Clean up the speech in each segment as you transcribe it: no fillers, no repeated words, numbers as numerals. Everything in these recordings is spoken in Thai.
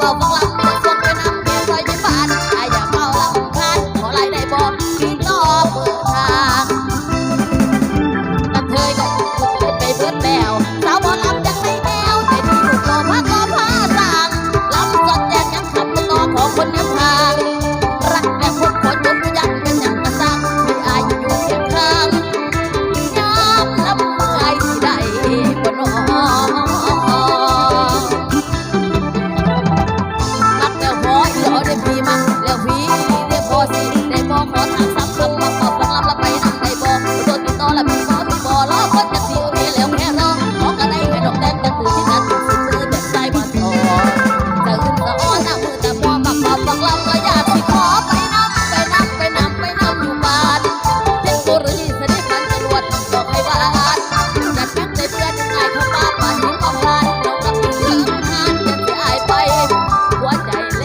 าฟังลำมีส่วนไปนำเมียซอยยิ้มบานไอ้อย่าเมาลำคาญขอไล่ได้บอกพี่ต่อเปิดทางกันเทยกันไปเพื่อนแมวสาวบอลำจากในแมวแต่ที่ถูกโลภะก็พาสางลำสดแจกยังขับเป็นงอของคนยังทางรักแม่คนคนยุ่งยังเป็นยังกระซังมีอายอยู่เคียงข้างยามลำเมื่อยได้บ่นอมักแล้วพออีหลอได้พี่มักแล้วพี่ได้พอสิได้บอกขอถามซ้ำคำว่าขอฟังลำละไปนั่งได้บอกตัวติดต่อละพี่บ่รอคนจะสิโอเคแล้วแค่รอขอกันได้แค่ดอกแดงกันตื่นที่นั่นสุดมือแต่ใจมาต่อจะขึ้นสะอ้อนหน้ามือแต่พอบักฟังลำก็อยากสิขอไปนำอยู่บ้านเจ็บบุรีสนิทมันจรวดบอกให้บ้านจัดยังได้เพื่อนง่ายเข้ามาป่านนี้มาผ่านน้องกับพี่เลิกหานจะที่อายไปหัวใจแล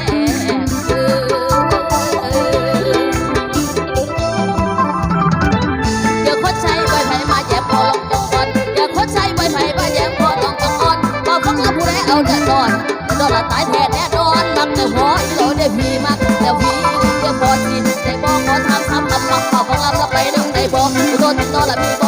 เดี๋ยวคนใช้ใบไผ่มาแย่พอลองจังอ่อนเดี๋ยวคนใช้ใบไผ่มาแย่พอลองจังอ่อนบอกฟังแล้วผู้ใดเอาเดือดร้อนโดนละตายแท้แน่นอนมักแต่หัวอีโหลได้พี่มักแล้วพี่เดี๋ยวพอสิได้บอกขอถามซ้ำคำฟังฟังลำละไปนั่งได้บอกโดนติดต่อละพี่